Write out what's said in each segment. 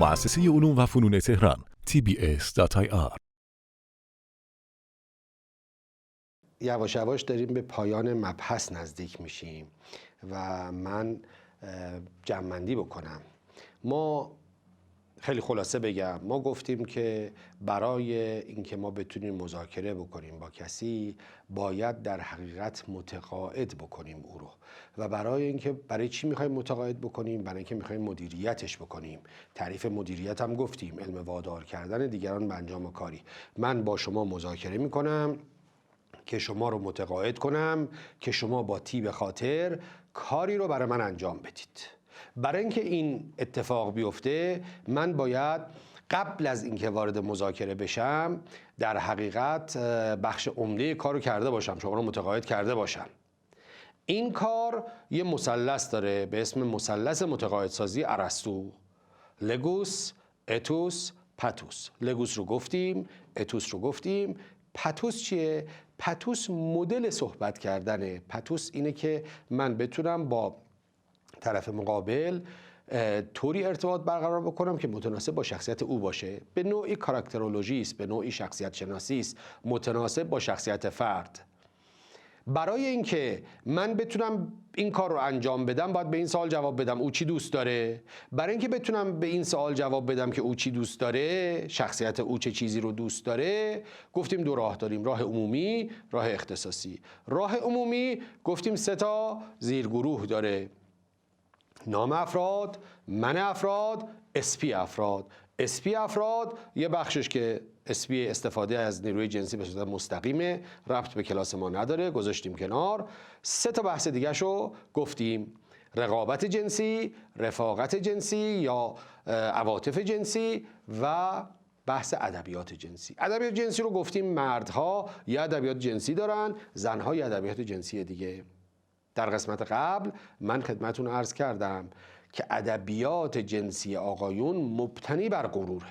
مؤسسه علوم و فنون تهران tbs.ir. یواش یواش داریم به پایان مبحث نزدیک میشیم و من جمع‌بندی بکنم. ما خیلی خلاصه بگم، ما گفتیم که برای اینکه ما بتونیم مذاکره بکنیم با کسی باید در حقیقت متقاعد بکنیم او رو، و برای چی میخوایم متقاعد بکنیم؟ برای اینکه میخوایم مدیریتش بکنیم. تعریف مدیریت هم گفتیم، علم وادار کردن دیگران به انجام کاری. من با شما مذاکره میکنم که شما رو متقاعد کنم که شما با طیب خاطر کاری رو برای من انجام بدید. برای اینکه این اتفاق بیفته من باید قبل از اینکه وارد مذاکره بشم در حقیقت بخش عمده کار رو کرده باشم، شما رو متقاعد کرده باشم. این کار یه مثلث داره به اسم مثلث متقاعدسازی ارسطو: لگوس، اتوس، پاتوس. لگوس رو گفتیم، اتوس رو گفتیم. پاتوس چیه؟ پاتوس مدل صحبت کردنه. پاتوس اینه که من بتونم با طرف مقابل طوری ارتباط برقرار بکنم که متناسب با شخصیت او باشه. به نوعی کاراکترولوژی است، به نوعی شخصیت شناسی است، متناسب با شخصیت فرد. برای اینکه من بتونم این کار رو انجام بدم باید به این سوال جواب بدم او چی دوست داره. برای اینکه بتونم به این سوال جواب بدم که او چی دوست داره، شخصیت او چه چیزی رو دوست داره، گفتیم دو راه داریم: راه عمومی، راه اختصاصی. راه عمومی گفتیم 3 زیرگروه داره: نام افراد، من افراد، اسپی افراد. اسپی افراد یه بخشش که اسپی استفاده از نیروی جنسی به صورت مستقیمه، ربط به کلاس ما نداره، گذاشتیم کنار. 3 بحث دیگه شو گفتیم: رقابت جنسی، رفاقت جنسی یا عواطف جنسی و بحث ادبیات جنسی. ادبیات جنسی رو گفتیم مردها یه ادبیات جنسی دارن، زنها یه ادبیات جنسی دیگه. در قسمت قبل من خدمتتون عرض کردم که ادبیات جنسی آقایون مبتنی بر غروره.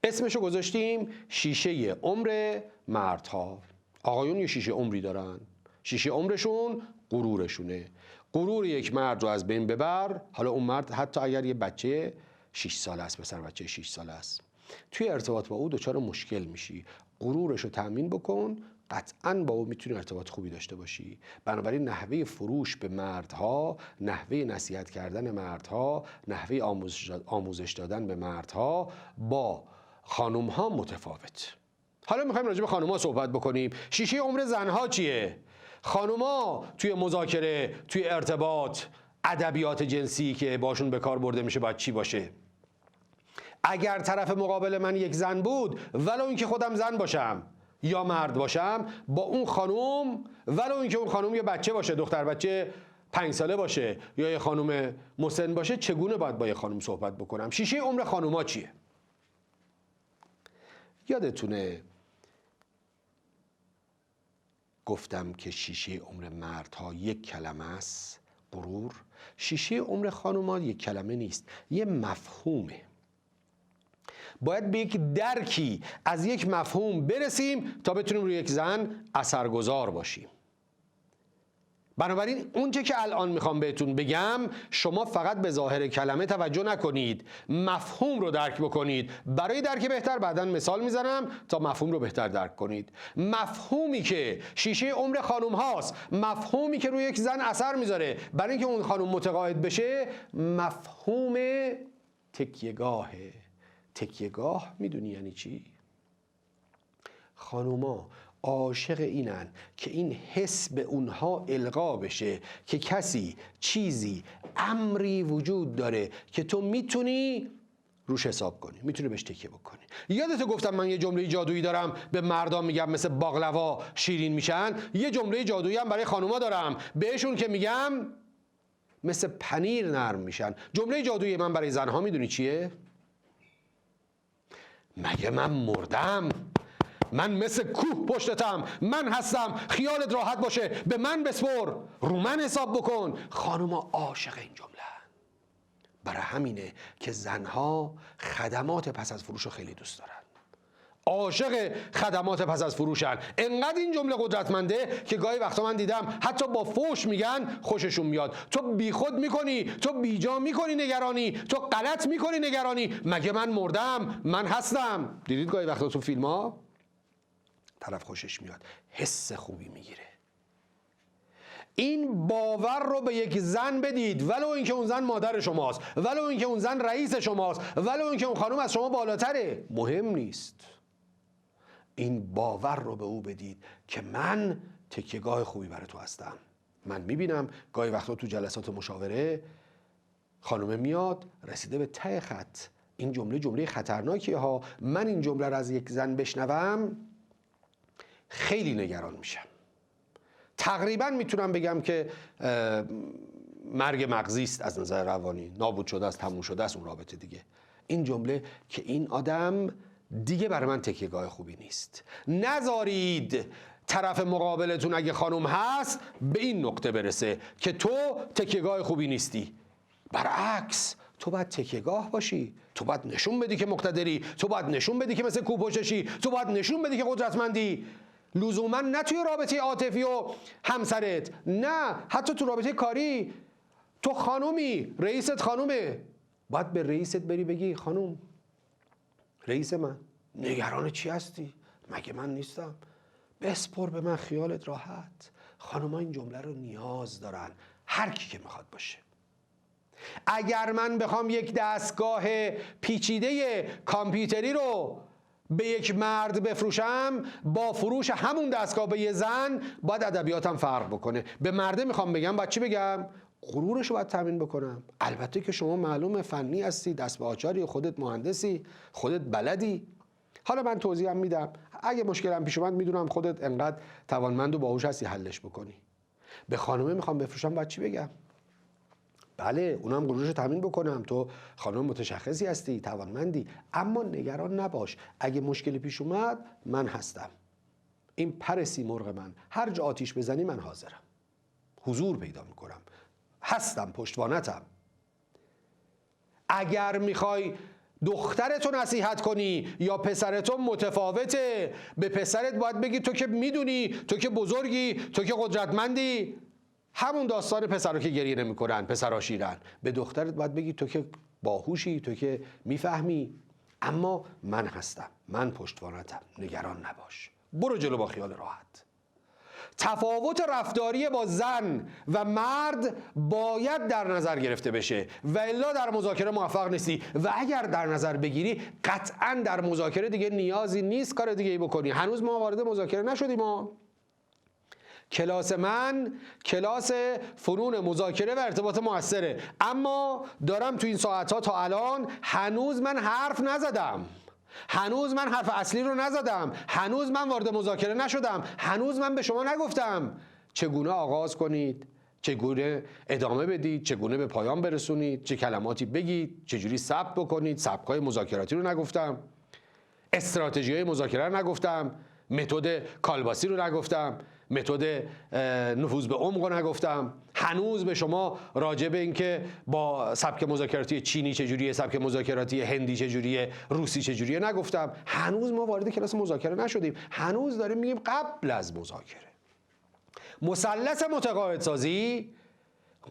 اسمشو گذاشتیم شیشه عمر مردها. آقایون یه شیشه عمری دارن، شیشه عمرشون غرورشونه. غرور یک مرد رو از بین ببر. حالا اون مرد حتی اگر یه بچه 6 ساله است، پسر بچه 6 ساله است، توی ارتباط با او دچار مشکل میشی. غرورش رو تأمین بکن، قطعاً با او میتونی ارتباط خوبی داشته باشی. بنابراین نحوه فروش به مردها، نحوه نصیحت کردن مردها، نحوه آموزش دادن به مردها با خانومها متفاوت. حالا میخوایم راجع به خانومها صحبت بکنیم. شیشه عمر زنها چیه؟ خانوما توی مذاکره، توی ارتباط، ادبیات جنسی که باشون به کار برده میشه باید چی باشه؟ اگر طرف مقابل من یک زن بود، ولو اینکه خودم زن باشم یا مرد باشم، با اون خانوم، ولو اینکه اون خانوم یه بچه باشه، دختر بچه 5 ساله باشه یا یه خانوم مسن باشه، چگونه باید با یه خانوم صحبت بکنم؟ شیشه عمر خانوما چیه؟ یادتونه گفتم که شیشه عمر مردها یک کلمه است، غرور. شیشه عمر خانوما یک کلمه نیست، یه مفهومه. باید به یک درکی از یک مفهوم برسیم تا بتونیم روی یک زن اثرگذار باشیم. بنابراین اونچه که الان میخوام بهتون بگم، شما فقط به ظاهر کلمه توجه نکنید، مفهوم رو درک بکنید. برای درک بهتر بعداً مثال میزنم تا مفهوم رو بهتر درک کنید. مفهومی که شیشه عمر خانم هاست، مفهومی که روی یک زن اثر میذاره برای اینکه اون خانم متقاعد بشه، مفهوم تکیه‌گاهه. تکیه‌گاه میدونی یعنی چی؟ خانوما عاشق اینن که این حس به اونها القا بشه که کسی، چیزی، امری وجود داره که تو میتونی روش حساب کنی، میتونی بهش تکیه بکنی. یادت گفتم من یه جمله جادویی دارم به مردان میگم مثل باقلوا شیرین میشن. یه جمله جادویی هم برای خانوما دارم بهشون که میگم مثل پنیر نرم میشن. جمله جادویی من برای زنها میدونی چیه؟ مگه من مردم؟ من مثل کوه پشتتم، من هستم، خیالت راحت باشه، به من بسپر، رو من حساب بکن. خانوما عاشق این جمله. برای همینه که زنها خدمات پس از فروش رو خیلی دوست دارن. عاشق خدمات پس از فروشن. انقدر این جمله قدرتمنده که گاهی وقتا من دیدم حتی با فوش میگن خوششون میاد. تو بیخود میکنی، تو بیجا میکنی نگرانی، تو غلط میکنی نگرانی، مگه من مردم؟ من هستم. دیدید گاهی وقتا تو فیلم ها طرف خوشش میاد، حس خوبی میگیره. این باور رو به یک زن بدید، ولو اینکه اون زن مادر شماست، ولو اینکه اون زن رئیس شماست، ولو اینکه اون خانم از شما بالاتره، مهم نیست. این باور رو به او بدید که من تکیهگاه خوبی برای تو هستم. من میبینم گاهی وقتا تو جلسات مشاوره خانم میاد رسیده به ته خط، این جمله خطرناکیه ها. من این جمله رو از یک زن بشنوم خیلی نگران میشم. تقریبا میتونم بگم که مرگ مغزی است از نظر روانی، نابود شده است، تموم شده است اون رابطه دیگه. این جمله که این آدم دیگه برای من تکیهگاه خوبی نیست. نذارید طرف مقابلتون اگه خانم هست به این نقطه برسه که تو تکیهگاه خوبی نیستی. برعکس، تو باید تکیهگاه باشی، تو باید نشون بدی که مقتدری، تو باید نشون بدی که مثل کوپششی، تو باید نشون بدی که قدرتمندی. لزوما نه توی رابطه عاطفی و همسرت، نه حتی تو رابطه کاری. تو خانومی، رئیست خانومه، باید به رئیست بری بگی خانوم، رئیس من، نگران چی هستی؟ مگه من نیستم؟ بسپر به من، خیالت راحت. خانوما این جمله رو نیاز دارن، هر کی که میخواد باشه. اگر من بخوام یک دستگاه پیچیده کامپیوتری رو به یک مرد بفروشم، با فروش همون دستگاه به یه زن باید ادبیاتم فرق بکنه. به مرده میخوام بگم، باید چی بگم؟ غرورش رو باید تامین بکنم. البته که شما معلومه فنی هستی، دست به آچاری، خودت مهندسی، خودت بلدی. حالا من توضیحم میدم، اگه مشکلم پیش اومد میدونم خودت انقدر توانمند و باهوش هستی حلش بکنی. به خانومه میخوام بفروشم، باید چی بگم؟ بله، اونم غرورش رو تامین بکنم، تو خانم متشخصی هستی، توانمندی، اما نگران نباش، اگه مشکلی پیش اومد من هستم. این پر سیمرغ من، هر جا آتیش بزنی من حاضرم، حضور پیدا میکنم، هستم، پشتوانتم. اگر میخوای دخترتو نصیحت کنی یا پسرتو متفاوته، به پسرت باید بگی تو که میدونی، تو که بزرگی، تو که قدرتمندی. همون داستان پسرا که گریه نمیکنن، پسرا شیرن. به دخترت باید بگی تو که باهوشی، تو که میفهمی، اما من هستم، من پشتوانتم، نگران نباش، برو جلو با خیال راحت. تفاوت رفتاری با زن و مرد باید در نظر گرفته بشه و الا در مذاکره موفق نیستی. و اگر در نظر بگیری قطعا در مذاکره دیگه نیازی نیست کار دیگه ای بکنی. هنوز ما وارد مذاکره نشدیم. ما کلاس من کلاس فنون مذاکره و ارتباط مؤثره، اما دارم تو این ساعتها تا الان هنوز من حرف نزدم، هنوز من حرف اصلی رو نزدم، هنوز من وارد مذاکره نشدم، هنوز من به شما نگفتم چگونه آغاز کنید، چگونه ادامه بدید، چگونه به پایان برسونید، چه کلماتی بگید، چجوری ثبت بکنید. سبک‌های مذاکراتی رو نگفتم، استراتژی‌های مذاکره رو نگفتم، متد کالباسی رو نگفتم، متد نفوذ به عمق رو نگفتم. هنوز به شما راجع به اینکه با سبک مذاکراتی چینی چجوریه، سبک مذاکراتی هندی چجوریه، روسی چجوریه نگفتم. هنوز ما وارد کلاس مذاکره نشدیم، هنوز داریم میگیم قبل از مذاکره. مثلث متقاعدسازی،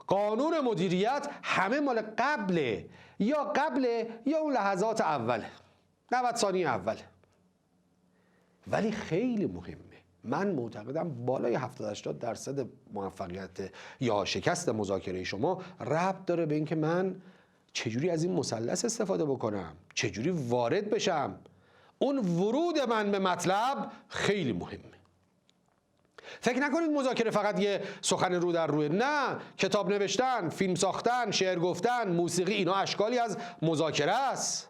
قانون مدیریت، همه مال قبله، یا اون لحظات اوله، 90 ثانیه اوله. ولی خیلی مهمه. من معتقدم بالای 70-80% موفقیت یا شکست مذاکره شما ربط داره به اینکه من چجوری از این مثلث استفاده بکنم، چجوری وارد بشم. اون ورود من به مطلب خیلی مهمه. فکر نکنید مذاکره فقط یه سخن رو در روه. نه، کتاب نوشتن، فیلم ساختن، شعر گفتن، موسیقی، اینا اشکالی از مذاکره است.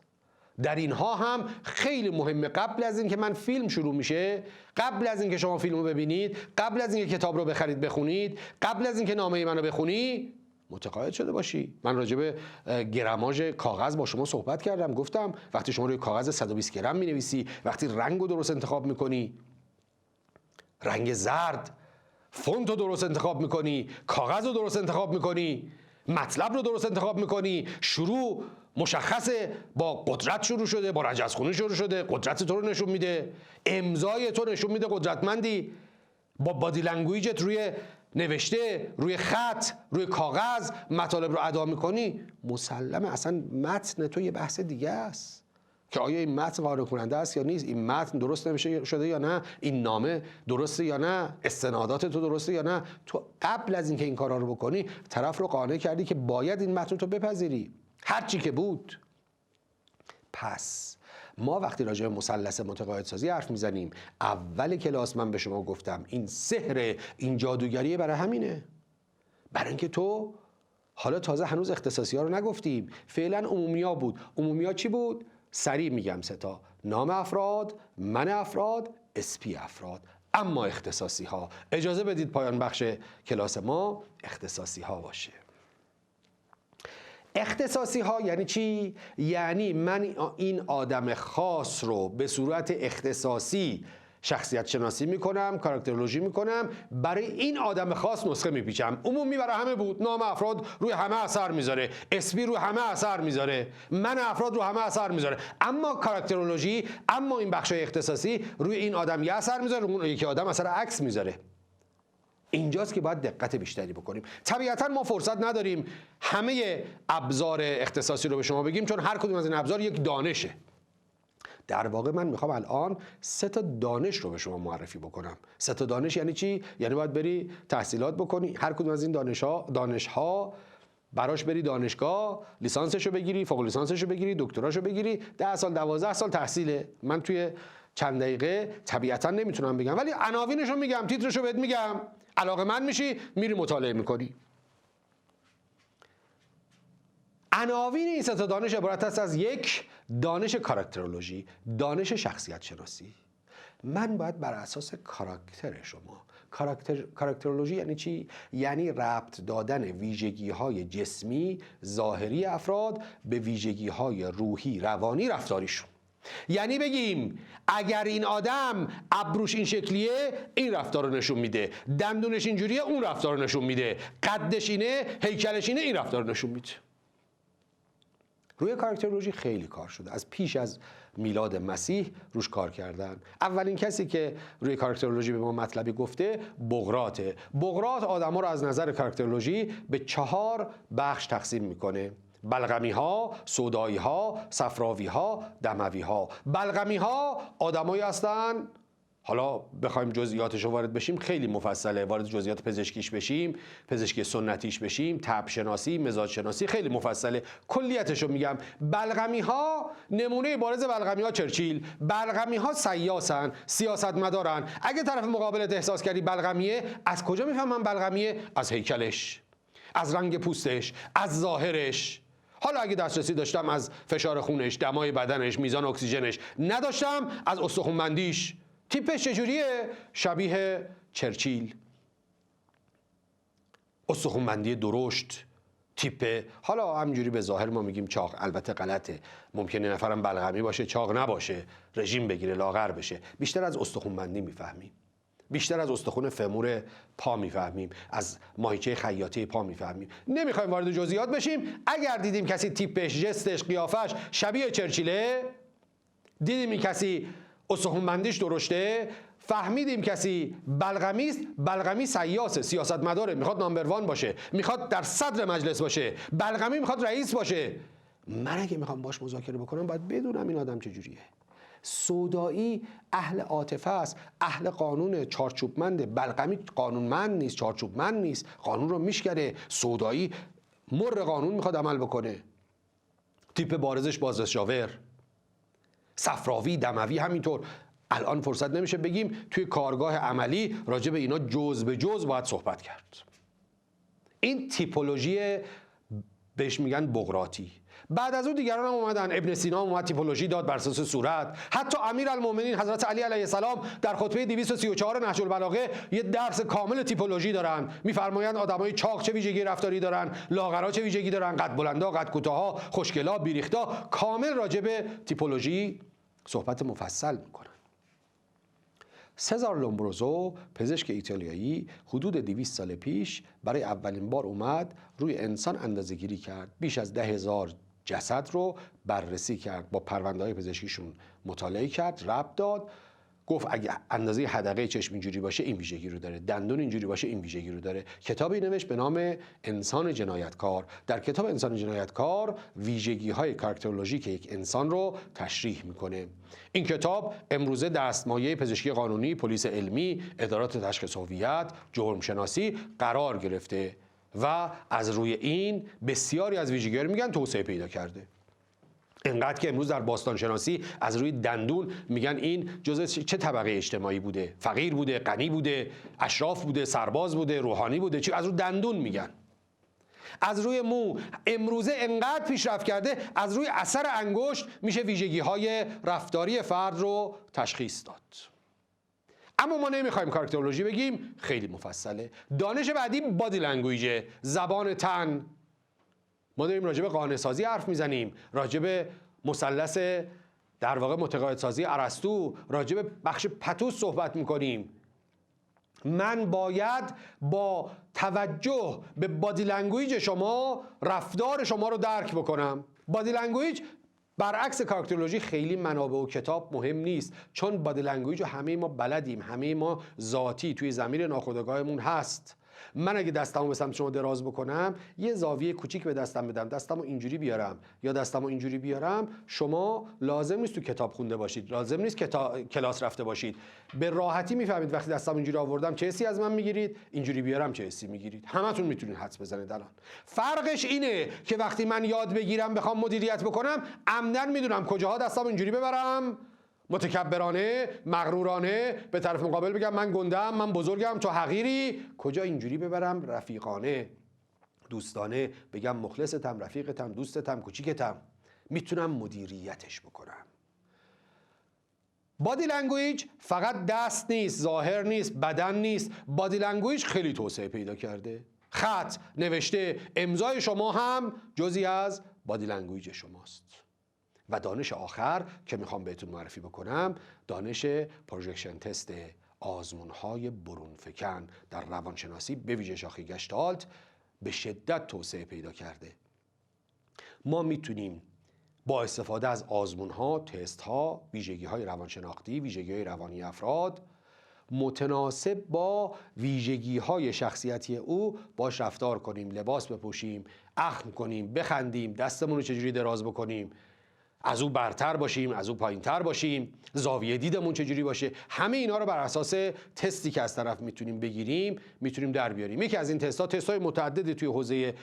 در اینها هم خیلی مهمه قبل از اینکه من فیلم شروع میشه، قبل از اینکه شما فیلمو ببینید، قبل از اینکه کتاب رو بخرید بخونید، قبل از اینکه نامه منو بخونی، متقاعد شده باشی. من راجع به گرماژ کاغذ با شما صحبت کردم، گفتم وقتی شما روی کاغذ 120 گرم مینویسی، وقتی رنگ رو درست انتخاب میکنی، رنگ زرد، فونت رو درست انتخاب میکنی، کاغذ رو درست انتخاب میکنی، مطلب رو درست انتخاب میکنی، شروع مشخصه، با قدرت شروع شده، با رجزخونی شروع شده، قدرت تو رو نشون میده، امضای تو نشون میده قدرتمندی، با بادی لنگویجت روی نوشته، روی خط، روی کاغذ مطالب رو ادا میکنی، مسلمه اصلا متن تو یه بحث دیگه است که آیا این متن قانع کننده است یا نیست، این متن درست نمیشه شده یا نه، این نامه درسته یا نه، استنادات تو درسته یا نه. تو قبل از اینکه این کارا رو بکنی طرف رو قانع کردی که باید این متن تو بپذیری، هر چی که بود. پس ما وقتی راجع به مثلث متقاعدسازی حرف میزنیم، اول کلاس من به شما گفتم این سحر، این جادوگریه، برای همینه، برای اینکه تو حالا تازه هنوز اختصاصی ها رو نگفتیم، فعلا عمومی ها بود. عمومی ها چی بود؟ سریع میگم سه تا: نام افراد، من افراد، اسپی افراد. اما اختصاصی ها اجازه بدید پایان بخش کلاس ما اختصاصی ها باشه. اختصاصی ها یعنی چی؟ یعنی من این آدم خاص رو به صورت اختصاصی شخصیت شناسی میکنم، کاراکترولوژی میکنم، برای این آدم خاص نسخه میپیچم. عمومی برای همه بود، نام افراد روی همه اثر میذاره، اسمی روی همه اثر میذاره، من افراد رو همه اثر میذاره. اما کاراکترولوژی، اما این بخش اختصاصی روی این آدم یه اثر میذاره، اون یکی آدم اثر عکس میذاره. اینجاست که باید دقت بیشتری بکنیم. طبیعتا ما فرصت نداریم همه ابزار اختصاصی رو به شما بگیم، چون هر کدوم از این ابزار یک دانشه. در واقع من میخوام الان 3 تا دانش رو به شما معرفی بکنم. 3 تا دانش یعنی چی؟ یعنی باید بری تحصیلات بکنی، هر کدوم از این دانش ها براش بری دانشگاه، لیسانسشو بگیری، فوق لیسانسشو بگیری، دکتراشو بگیری، 10 سال 12 سال تحصیله. من توی چند دقیقه طبیعتا نمیتونم بگم، ولی عناوینشو میگم، تیترشو بهت میگم، علاقه‌مند میشی میری مطالعه میکنی. عناوین این 3 تا دانش عبارت است از: 1. دانش کاراکترولوژی، دانش شخصیت شناسی. من باید بر اساس کاراکتر شما، کاراکترولوژی یعنی چی؟ یعنی ربط دادن ویژگی‌های جسمی ظاهری افراد به ویژگی‌های روحی روانی رفتاریشون. یعنی بگیم اگر این آدم ابروش این شکلیه این رفتار رو نشون میده، دندونش اینجوریه اون رفتار رو نشون میده، قدش اینه، هیکلش اینه، این رفتار رو نشون میده. روی کاراکترولوژی خیلی کار شده، از پیش از میلاد مسیح روش کار کردن. اولین کسی که روی کاراکترولوژی به ما مطلبی گفته بقراطه. بقراط آدما رو از نظر کاراکترولوژی به 4 بخش تقسیم میکنه: بلغمی ها، سودایی ها، صفراوی ها، دموی ها. بلغمی ها آدمایی هستن، حالا بخوایم جزئیاتش رو وارد بشیم خیلی مفصله، وارد جزئیات پزشکیش بشیم، پزشکی سنتیش بشیم، طب شناسی، مزاج شناسی، خیلی مفصله. کلیتش رو میگم. بلغمی ها، نمونه بارز بلغمی ها چرچیل. بلغمی ها سیاسن، سیاستمدارن. اگه طرف مقابلت احساس کردی بلغمیه، از کجا میفهمم بلغمیه؟ از هیکلش، از رنگ پوستش، از ظاهرش. حالا اگه دسترسی داشتم از فشار خونش، دمای بدنش، میزان اکسیژنش، نداشتم از استخوان‌بندیش. تیپش چجوریه؟ شبیه چرچیل، استخوان‌بندی درشت، تیپ. حالا همینجوری به ظاهر ما میگیم چاق، البته غلطه، ممکنه نفرم بلغمی باشه چاق نباشه، رژیم بگیره لاغر بشه. بیشتر از استخوان‌بندی میفهمیم، بیشتر از استخوان فمور پا میفهمیم، از ماهیچه خیاطی پا میفهمیم. نمیخوایم وارد جزئیات بشیم. اگر دیدیم کسی تیپش، جستش، قیافش شبیه چرچیله، دیدیم این کسی استخوان‌بندیش درشته، فهمیدیم کسی بلغمی است، بلغمی سیاسه، سیاستمداره، میخواد نامبر وان باشه، میخواد در صدر مجلس باشه، بلغمی میخواد رئیس باشه. من اگه میخوام باش مذاکره بکنم باید بدونم این آدم چجوریه. سودایی اهل عاطفه است، اهل قانون، چارچوبمنده. بلغمی قانونمند نیست، چارچوبمند نیست، قانون رو میشکنه. سودایی مر قانون میخواد عمل بکنه، تیپ بارزش بازرسشاور. صفراوی، دموی همینطور. الان فرصت نمیشه بگیم، توی کارگاه عملی راجع به اینا جزء به جزء باید صحبت کرد. این تیپولوژی بهش میگن بقراطی. بعد از اون دیگران هم اومدن، ابن سینا اومد تیپولوژی داد بر اساس صورت. حتی امیرالمومنین حضرت علی علیه السلام در خطبه 234 نهج البلاغه یه درس کامل تیپولوژی دارن. میفرمایند آدمای چاق چه ویژگی رفتاری دارن، لاغرا چه ویژگی دارن، قد بلندا، قد کوتاها، خوشگلا، بیریختا، کامل راجع به تیپولوژی صحبت مفصل میکنن. سزار لومبروزو، پزشک ایتالیایی، حدود 200 سال پیش برای اولین بار اومد روی انسان اندازه‌گیری کرد. بیش از 10,000 جسد رو بررسی کرد، با پرونده‌های پزشکیشون مطالعه کرد، ربط داد، گفت اگه اندازه حدقه چشم اینجوری باشه این ویژگی رو داره، دندون اینجوری باشه این ویژگی رو داره. کتابی نوشت به نام انسان جنایتکار. در کتاب انسان جنایتکار ویژگی‌های کاراکترولوژیک یک انسان رو تشریح میکنه. این کتاب امروزه دستمایه پزشکی قانونی، پلیس علمی، ادارات تشخیص هویت، جرم شناسی قرار گرفته و از روی این بسیاری از ویژگی‌ها رو میگن توسعه پیدا کرده. اینقدر که امروز در باستانشناسی از روی دندون میگن این جزء چه طبقه اجتماعی بوده، فقیر بوده، غنی بوده، اشراف بوده، سرباز بوده، روحانی بوده، چی از روی دندون میگن. از روی مو امروزه انقدر پیشرفت کرده از روی اثر انگشت میشه ویژگی‌های رفتاری فرد رو تشخیص داد. اما ما نمیخوایم کاراکترولوژی بگیم، خیلی مفصله. دانش بعدی بادی لنگویج، زبان تن. ما داریم راجع به قانع سازی حرف میزنیم، راجع به مثلث در واقع متقاعدسازی ارسطو، راجع به بخش پتوس صحبت میکنیم. من باید با توجه به بادی لنگویج شما رفتار شما رو درک بکنم. بادی لنگویج برعکس کاراکترولوژی خیلی منابع و کتاب مهم نیست، چون بادی لنگویج رو همه ما بلدیم، همه ما ذاتی توی ضمیر ناخودآگاهمون هست. من اگه دستمو به سمت شما دراز بکنم، یه زاویه کوچیک به دستم بدم، دستمو اینجوری بیارم یا دستمو اینجوری بیارم، شما لازم نیست تو کتاب خونده باشید، لازم نیست کلاس رفته باشید، به راحتی میفهمید وقتی دستمو اینجوری آوردم چه حسی از من میگیرید، اینجوری بیارم چه حسی میگیرید. همتون میتونید حدس بزنید الان. فرقش اینه که وقتی من یاد بگیرم بخوام مدیریت بکنم، عمدن میدونم کجاها دستمو اینجوری ببرم، متکبرانه، مغرورانه به طرف مقابل بگم من گندم، من بزرگم، تو حقیری، کجا اینجوری ببرم رفیقانه، دوستانه بگم مخلصتم، رفیقتم، دوستتم، کوچیکتم. میتونم مدیریتش بکنم. بادی لنگویج فقط دست نیست، ظاهر نیست، بدن نیست. بادی لنگویج خیلی توسعه پیدا کرده. خط، نوشته، امضای شما هم جزئی از بادی لنگویج شماست. و دانش آخر که میخوام بهتون معرفی بکنم، دانش پروژکشن تست، آزمون‌های برون فکن در روانشناسی به ویژه شاخه گشتالت به شدت توسعه پیدا کرده. ما میتونیم با استفاده از آزمون‌ها، تست‌ها، ویژگی‌های روانشناختی، ویژگی‌های روانی افراد متناسب با ویژگی‌های شخصیتی او باش رفتار کنیم، لباس بپوشیم، اخم کنیم، بخندیم، دستمون رو چجوری دراز بکنیم، از او برتر باشیم، از او پایینتر باشیم، زاویه دیدمون چجوری باشه. همه اینا رو بر اساس تستی که از طرف میتونیم بگیریم میتونیم در بیاریم. یکی از این تست‌های متعددی توی حوزه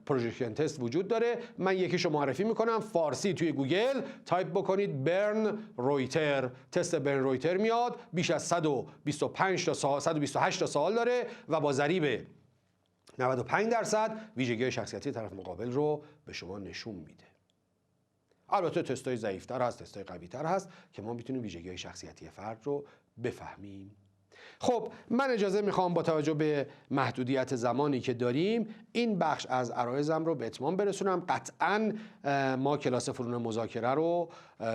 پروژکشن تست وجود داره. من یکیشو معرفی میکنم. فارسی توی گوگل تایپ بکنید برن رویتر، تست برن رویتر میاد. بیش از 125 تا سوال، 128 تا سوال داره و با ضریب 95% ویژگی‌های شخصیتی طرف مقابل رو به شما نشون میده. البته تستای ضعیف‌تر هست، تستای قوی‌تر هست که ما میتونیم ویژگی‌های شخصیتی فرد رو بفهمیم. خب من اجازه میخوام با توجه به محدودیت زمانی که داریم این بخش از عرایضم رو به اتمام برسونم. قطعاً ما کلاس فنون مذاکره رو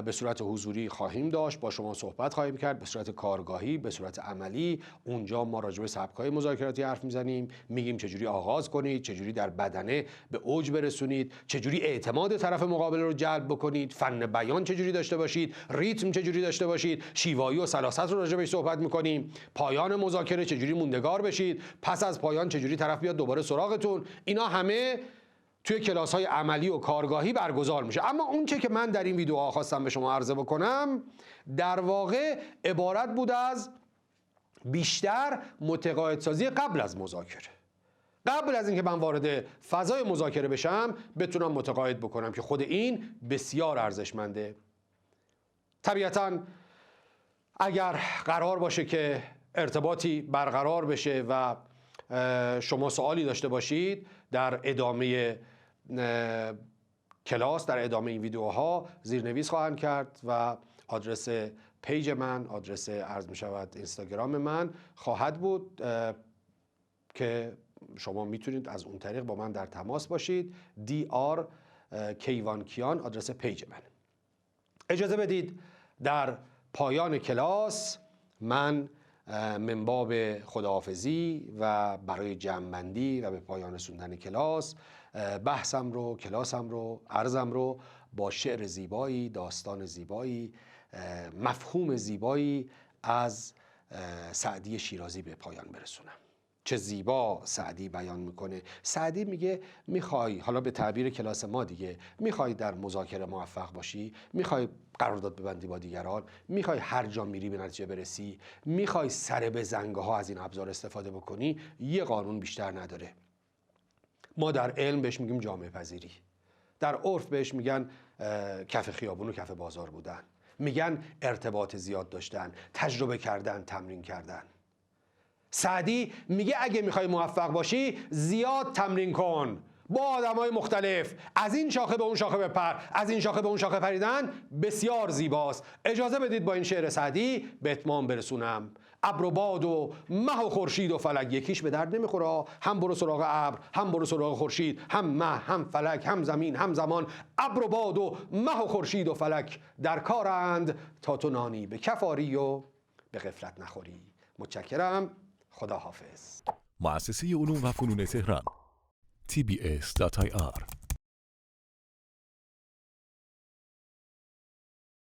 به صورت حضوری خواهیم داشت، با شما صحبت خواهیم کرد به صورت کارگاهی، به صورت عملی. اونجا ما راجع به سبک‌های مذاکراتی حرف میزنیم، میگیم چجوری آغاز کنید، چجوری در بدنه به اوج برسونید، چجوری اعتماد طرف مقابل رو جلب بکنید، فن بیان چجوری داشته باشید، ریتم چجوری داشته باشید، شیوایی و سلاست رو راجع بهش صحبت میکنیم. پایان مذاکره چجوری موندگار بشید، پس از پایان چجوری طرف بیاد دوباره سراغتون. اینا همه توی کلاس‌های عملی و کارگاهی برگزار میشه. اما اون چه که من در این ویدیوها خواستم به شما عرضه بکنم در واقع عبارت بود از بیشتر متقاعدسازی قبل از مذاکره. قبل از اینکه من وارد فضای مذاکره بشم بتونم متقاعد بکنم که خود این بسیار ارزشمنده. طبیعتاً اگر قرار باشه که ارتباطی برقرار بشه و شما سوالی داشته باشید در ادامه کلاس، در ادامه این ویدیوها زیرنویس خواهم کرد و آدرس پیج من، آدرس عرض می شود اینستاگرام من خواهد بود که شما میتونید از اون طریق با من در تماس باشید. DR کیوانکیان آدرس پیج من. اجازه بدید در پایان کلاس من من باب خداحافظی و برای جمع‌بندی و به پایان رسوندن کلاس، بحثم رو، کلاسم رو، عرضم رو با شعر زیبایی، داستان زیبایی، مفهوم زیبایی از سعدی شیرازی به پایان برسونم. چه زیبا سعدی بیان میکنه. سعدی میگه میخوای، حالا به تعبیر کلاس ما دیگه، میخوای در مذاکره موفق باشی، میخوای قرارداد ببندی با دیگران، میخوای هر جا میری به نتیجه برسی، میخوای سر به زنگه ها از این ابزار استفاده بکنی، یه قانون بیشتر نداره. ما در علم بهش میگیم جامعه پذیری، در عرف بهش میگن کف خیابون و کف بازار بودن، میگن ارتباط زیاد داشتن، تجربه کردن، تمرین کردن. سعدی میگه اگه میخوای موفق باشی زیاد تمرین کن با آدمای مختلف، از این شاخه به اون شاخه بپر، از این شاخه به اون شاخه پریدن بسیار زیباست. اجازه بدید با این شعر سعدی به اتمام برسونم. ابر و باد و مه و خورشید و فلک یکیش به درد نمیخوره، هم برو سراغ ابر، هم برو سراغ خورشید، هم مه، هم فلک، هم زمین، هم زمان. ابر و باد و مه و خورشید و فلک در کارند تا تو نانی به کف آری و به غفلت نخوری. متشکرم. خدا حافظ. مؤسسه علوم و فنون تهران TBS.IR